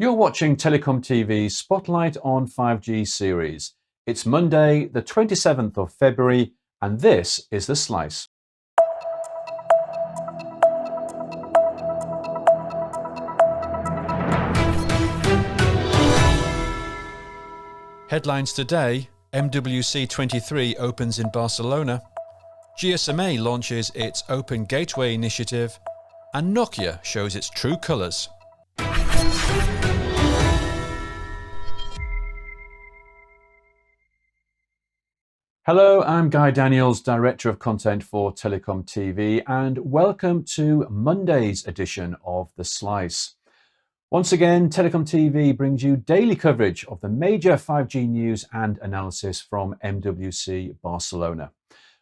You're watching TelecomTV's Spotlight on 5G series. It's Monday, the 27th of February, and this is The Slice. Headlines today: MWC23 opens in Barcelona, GSMA launches its Open Gateway initiative, and Nokia shows its true colours. Hello, I'm Guy Daniels, Director of Content for TelecomTV, and welcome to Monday's edition of The Slice. Once again, TelecomTV brings you daily coverage of the major 5G news and analysis from MWC Barcelona.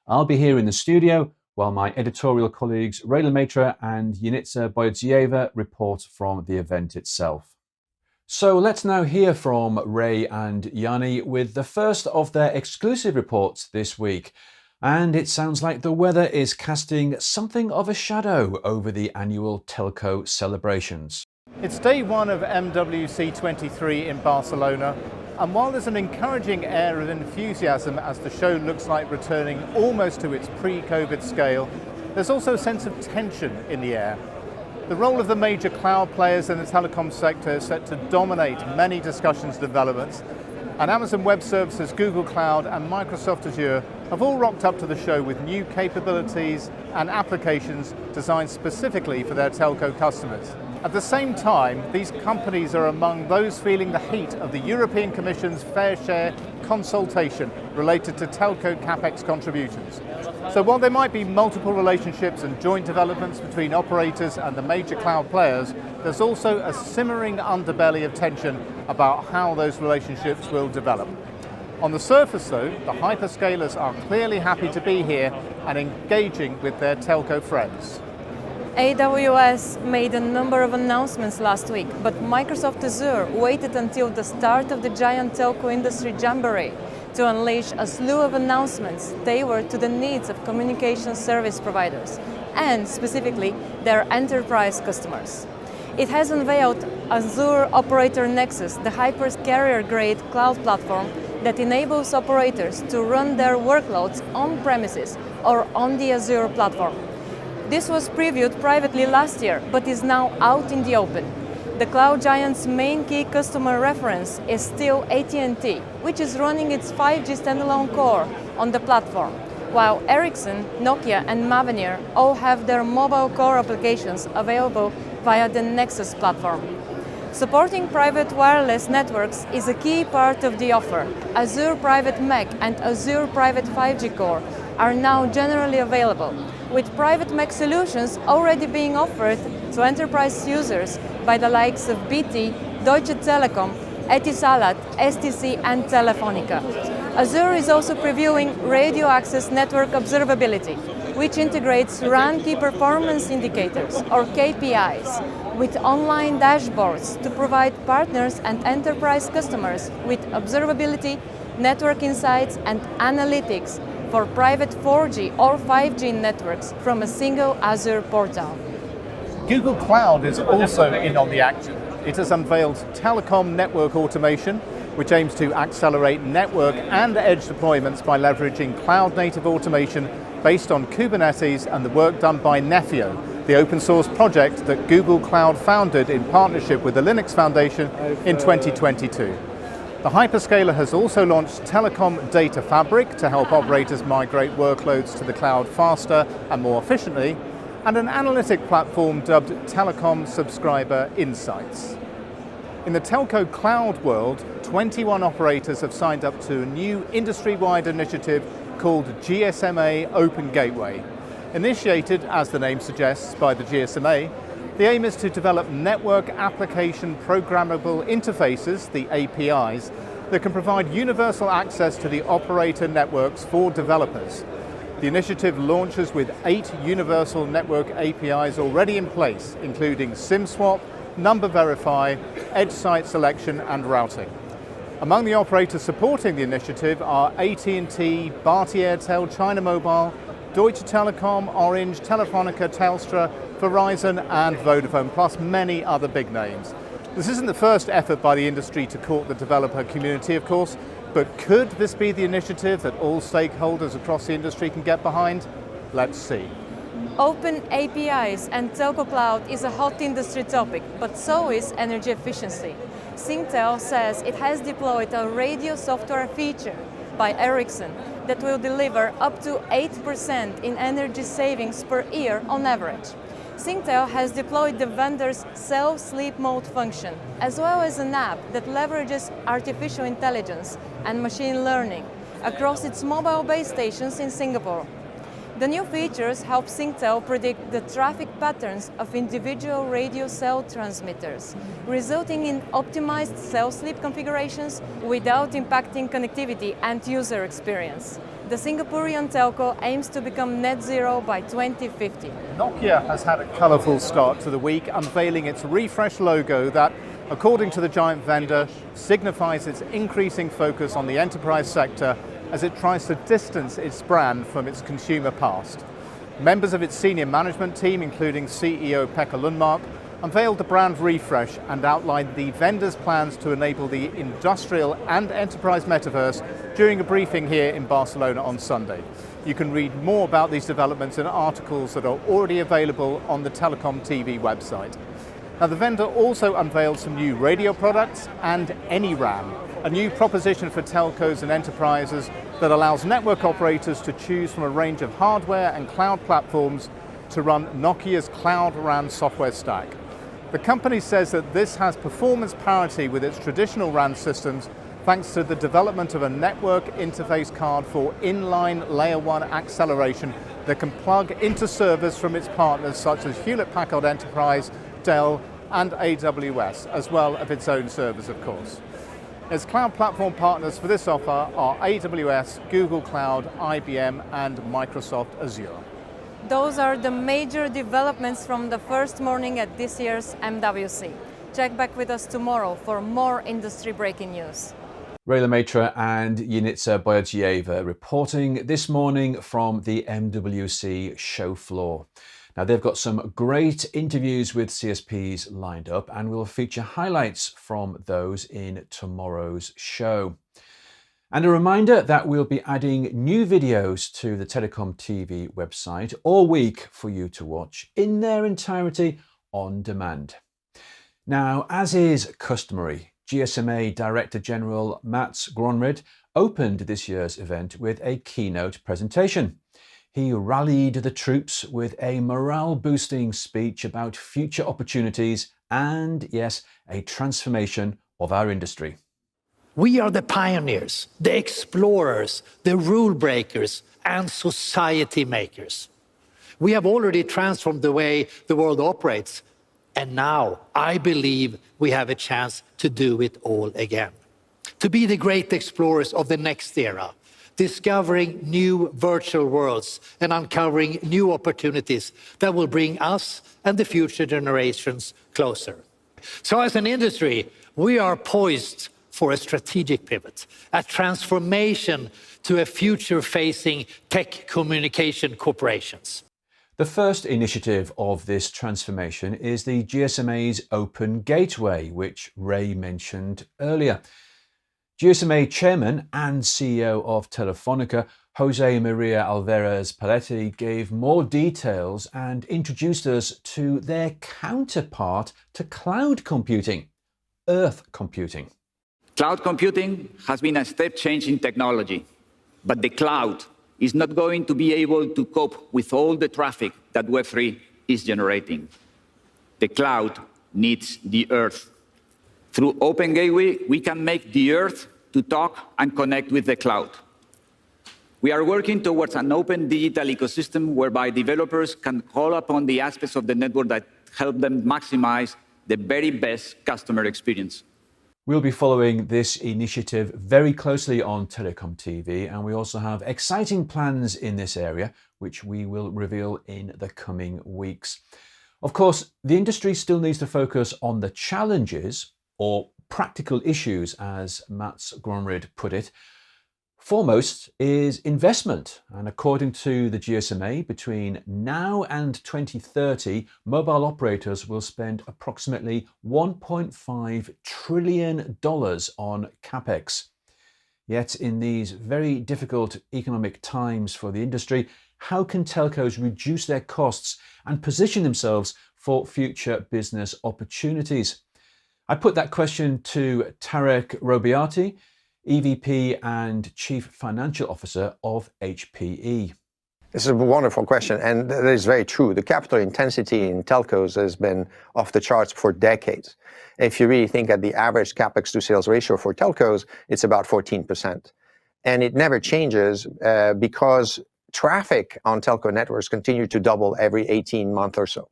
I'll be here in the studio while my editorial colleagues Maistre and Yanitsa Boyadzhieva report from the event itself. So let's now hear from Ray and Yanni with the first of their exclusive reports this week. And it sounds like the weather is casting something of a shadow over the annual telco celebrations. It's day one of MWC23 in Barcelona, and while there's an encouraging air of enthusiasm as the show looks like returning almost to its pre-COVID scale, there's also a sense of tension in the air. The role of the major cloud players in the telecom sector is set to dominate many discussions and developments, and Amazon Web Services, Google Cloud and Microsoft Azure have all rocked up to the show with new capabilities and applications designed specifically for their telco customers. At the same time, these companies are among those feeling the heat of the European Commission's fair share consultation related to telco capex contributions. So while there might be multiple relationships and joint developments between operators and the major cloud players, there's also a simmering underbelly of tension about how those relationships will develop. On the surface though, the hyperscalers are clearly happy to be here and engaging with their telco friends. AWS made a number of announcements last week, but Microsoft Azure waited until the start of the giant telco industry jamboree to unleash a slew of announcements tailored to the needs of communication service providers, and specifically their enterprise customers. It has unveiled Azure Operator Nexus, the hyper-carrier-grade cloud platform that enables operators to run their workloads on premises or on the Azure platform. This was previewed privately last year, but is now out in the open. The cloud giant's main key customer reference is still AT&T, which is running its 5G standalone core on the platform, while Ericsson, Nokia and Mavenir all have their mobile core applications available via the Nexus platform. Supporting private wireless networks is a key part of the offer. Azure Private MEC and Azure Private 5G Core are now generally available, with private MEC solutions already being offered to enterprise users by the likes of BT, Deutsche Telekom, Etisalat, STC and Telefonica. Azure is also previewing Radio Access Network Observability, which integrates vRAN key performance indicators, or KPIs, with online dashboards to provide partners and enterprise customers with observability, network insights and analytics for private 4G or 5G networks from a single Azure portal. Google Cloud is also in on the action. It has unveiled Telecom Network Automation, which aims to accelerate network and edge deployments by leveraging cloud-native automation based on Kubernetes and the work done by Nefio, the open source project that Google Cloud founded in partnership with the Linux Foundation in 2022. The hyperscaler has also launched Telecom Data Fabric to help operators migrate workloads to the cloud faster and more efficiently, and an analytic platform dubbed Telecom Subscriber Insights. In the telco cloud world, 21 operators have signed up to a new industry-wide initiative called GSMA Open Gateway. Initiated, as the name suggests, by the GSMA, the aim is to develop network application programmable interfaces, the APIs, that can provide universal access to the operator networks for developers. The initiative launches with 8 universal network APIs already in place, including SIM swap, number verify, edge site selection and routing. Among the operators supporting the initiative are AT&T, Bharti Airtel, China Mobile, Deutsche Telekom, Orange, Telefonica, Telstra, Verizon and Vodafone, plus many other big names. This isn't the first effort by the industry to court the developer community, of course, but could this be the initiative that all stakeholders across the industry can get behind? Let's see. Open APIs and telco cloud is a hot industry topic, but so is energy efficiency. Singtel says it has deployed a radio software feature by Ericsson that will deliver up to 8% in energy savings per year on average. Singtel has deployed the vendor's self-sleep mode function, as well as an app that leverages artificial intelligence and machine learning across its mobile base stations in Singapore. The new features help Singtel predict the traffic patterns of individual radio cell transmitters, resulting in optimized cell sleep configurations without impacting connectivity and user experience. The Singaporean telco aims to become net zero by 2050. Nokia has had a colourful start to the week, unveiling its refresh logo that, according to the giant vendor, signifies its increasing focus on the enterprise sector as it tries to distance its brand from its consumer past. Members of its senior management team, including CEO Pekka Lundmark, unveiled the brand refresh and outlined the vendor's plans to enable the industrial and enterprise metaverse during a briefing here in Barcelona on Sunday. You can read more about these developments in articles that are already available on the TelecomTV website. Now, the vendor also unveiled some new radio products and vRAN, a new proposition for telcos and enterprises that allows network operators to choose from a range of hardware and cloud platforms to run Nokia's Cloud RAN software stack. The company says that this has performance parity with its traditional RAN systems thanks to the development of a network interface card for inline layer 1 acceleration that can plug into servers from its partners such as Hewlett-Packard Enterprise, Dell and AWS, as well as its own servers, of course. Its cloud platform partners for this offer are AWS, Google Cloud, IBM and Microsoft Azure. Those are the major developments from the first morning at this year's MWC. Check back with us tomorrow for more industry breaking news. Maistre and Yanitsa Boyadzhieva reporting this morning from the MWC show floor. Now, they've got some great interviews with CSPs lined up, and we'll feature highlights from those in tomorrow's show. And a reminder that we'll be adding new videos to the TelecomTV website all week for you to watch in their entirety on demand. Now, as is customary, GSMA Director General Mats Gronrid opened this year's event with a keynote presentation. He rallied the troops with a morale-boosting speech about future opportunities and, yes, a transformation of our industry. We are the pioneers, the explorers, the rule breakers, and society makers. We have already transformed the way the world operates, and now I believe we have a chance to do it all again. To be the great explorers of the next era, discovering new virtual worlds and uncovering new opportunities that will bring us and the future generations closer. So as an industry, we are poised for a strategic pivot, a transformation to a future-facing tech communication corporations. The first initiative of this transformation is the GSMA's Open Gateway, which Ray mentioned earlier. GSMA Chairman and CEO of Telefonica, Jose Maria Alvarez Paletti, gave more details and introduced us to their counterpart to cloud computing, Earth computing. Cloud computing has been a step change in technology, but the cloud is not going to be able to cope with all the traffic that Web3 is generating. The cloud needs the Earth. Through Open Gateway, we can make the Earth to talk and connect with the cloud. We are working towards an open digital ecosystem whereby developers can call upon the aspects of the network that help them maximize the very best customer experience. We'll be following this initiative very closely on TelecomTV, and we also have exciting plans in this area, which we will reveal in the coming weeks. Of course, the industry still needs to focus on the challenges, or practical issues, as Mats Gronrid put it, Foremost is investment, and according to the GSMA, between now and 2030, mobile operators will spend approximately $1.5 trillion on capex. Yet in these very difficult economic times for the industry, how can telcos reduce their costs and position themselves for future business opportunities? I put that question to Tarek Robiati, EVP and Chief Financial Officer of HPE. This is a wonderful question, and that is very true. The capital intensity in telcos has been off the charts for decades. If you really think at the average capex to sales ratio for telcos, it's about 14%. And it never changes because traffic on telco networks continue to double every 18 months or so.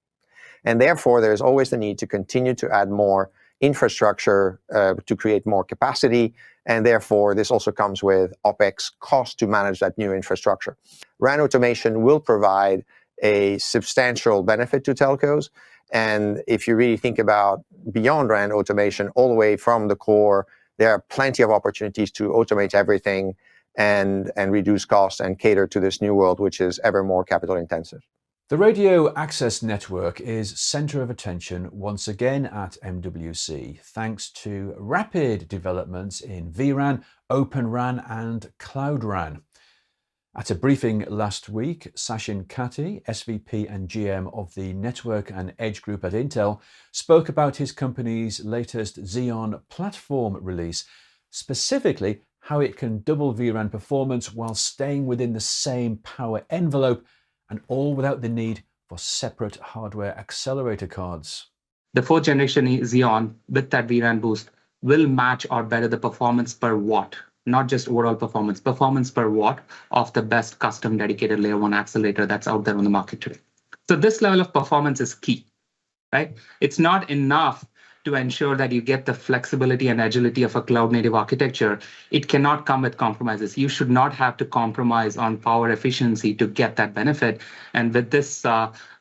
And therefore, there's always the need to continue to add more infrastructure to create more capacity. And therefore, this also comes with OpEx cost to manage that new infrastructure. RAN automation will provide a substantial benefit to telcos. And if you really think about beyond RAN automation, all the way from the core, there are plenty of opportunities to automate everything and reduce costs and cater to this new world, which is ever more capital intensive. The radio access network is centre of attention once again at MWC, thanks to rapid developments in vRAN, Open RAN and Cloud RAN. At a briefing last week, Sachin Katti, SVP and GM of the Network and Edge Group at Intel, spoke about his company's latest Xeon platform release, specifically how it can double vRAN performance while staying within the same power envelope, and all without the need for separate hardware accelerator cards. The fourth generation Xeon with that vRAN boost will match or better the performance per watt, not just overall performance per watt of the best custom dedicated layer 1 accelerator that's out there on the market today. So this level of performance is key, right? It's not enough to ensure that you get the flexibility and agility of a cloud native architecture. It cannot come with compromises. You should not have to compromise on power efficiency to get that benefit. And with this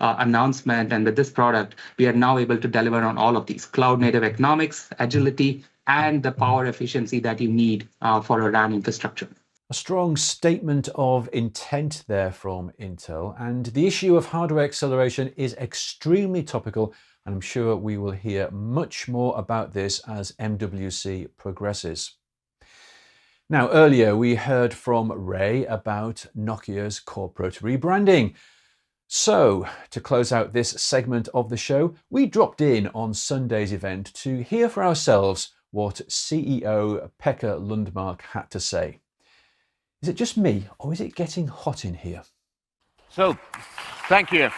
announcement and with this product, we are now able to deliver on all of these: cloud native economics, agility, and the power efficiency that you need for a RAN infrastructure. A strong statement of intent there from Intel, and the issue of hardware acceleration is extremely topical, and I'm sure we will hear much more about this as MWC progresses. Now, earlier we heard from Ray about Nokia's corporate rebranding. So, to close out this segment of the show, we dropped in on Sunday's event to hear for ourselves what CEO Pekka Lundmark had to say. Is it just me, or is it getting hot in here? So, thank you.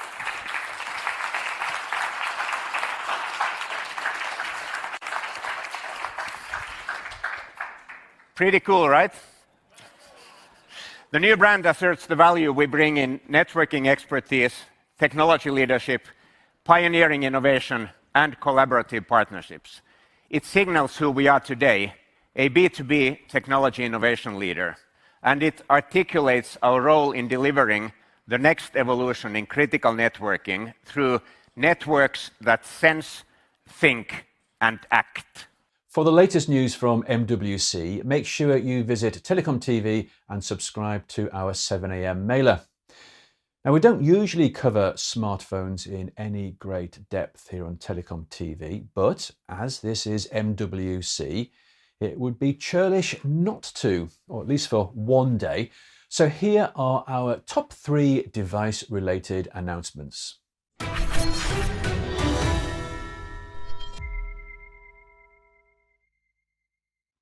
Pretty cool, right? The new brand asserts the value we bring in networking expertise, technology leadership, pioneering innovation, and collaborative partnerships. It signals who we are today, a B2B technology innovation leader, and it articulates our role in delivering the next evolution in critical networking through networks that sense, think, and act. For the latest news from MWC, make sure you visit TelecomTV and subscribe to our 7 a.m. mailer. Now, we don't usually cover smartphones in any great depth here on TelecomTV, but as this is MWC, it would be churlish not to, or at least for one day. So here are our top 3 device-related announcements.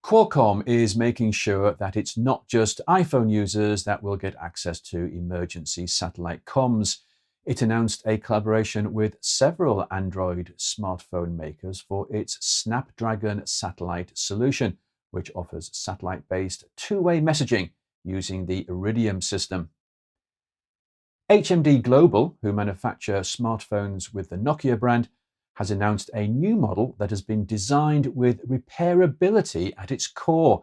Qualcomm is making sure that it's not just iPhone users that will get access to emergency satellite comms. It announced a collaboration with several Android smartphone makers for its Snapdragon satellite solution, which offers satellite-based two-way messaging using the Iridium system. HMD Global, who manufacture smartphones with the Nokia brand, has announced a new model that has been designed with repairability at its core.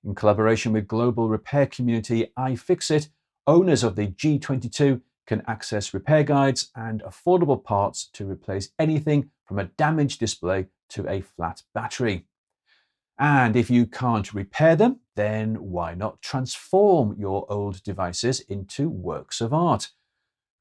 In collaboration with global repair community iFixit, owners of the G22 can access repair guides and affordable parts to replace anything from a damaged display to a flat battery. And if you can't repair them, then why not transform your old devices into works of art?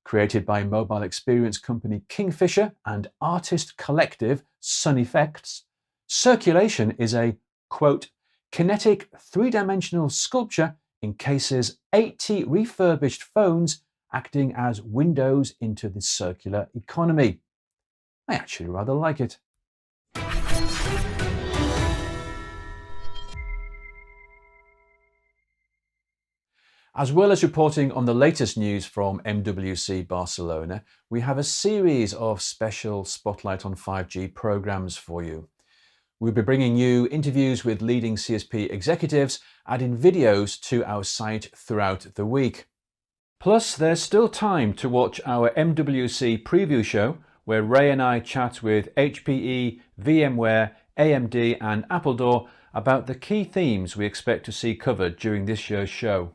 Created by mobile experience company Kingfisher and artist collective Sun Effects, Circulation is a, quote, kinetic three-dimensional sculpture encases 80 refurbished phones acting as windows into the circular economy. I actually rather like it. As well as reporting on the latest news from MWC Barcelona, we have a series of special Spotlight on 5G programs for you. We'll be bringing you interviews with leading CSP executives, adding videos to our site throughout the week. Plus, there's still time to watch our MWC preview show, where Ray and I chat with HPE, VMware, AMD and Appledore about the key themes we expect to see covered during this year's show.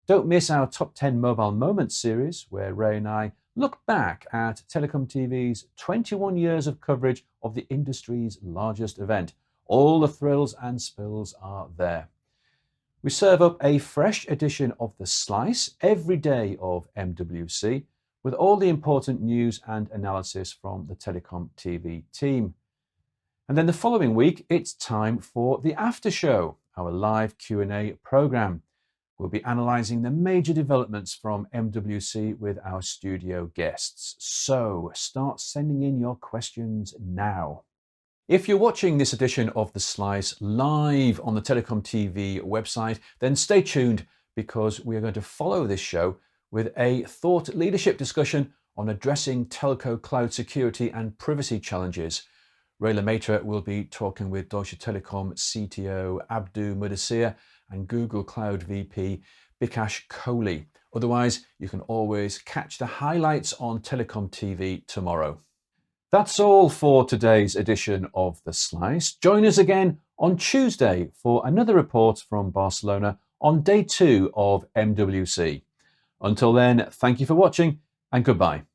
Don't miss our Top 10 Mobile Moments series, where Ray and I look back at TelecomTV's 21 years of coverage of the industry's largest event. All the thrills and spills are there. We serve up a fresh edition of The Slice every day of MWC, with all the important news and analysis from the TelecomTV team. And then the following week, it's time for the After Show, our live Q&A program. We'll be analysing the major developments from MWC with our studio guests. So start sending in your questions now. If you're watching this edition of The Slice live on the TelecomTV website, then stay tuned, because we are going to follow this show with a thought leadership discussion on addressing telco cloud security and privacy challenges. Ray Lemaitre will be talking with Deutsche Telekom CTO Abdu Mudassir and Google Cloud VP Bikash Kohli. Otherwise, you can always catch the highlights on TelecomTV tomorrow. That's all for today's edition of The Slice. Join us again on Tuesday for another report from Barcelona on day 2 of MWC. Until then, thank you for watching and goodbye.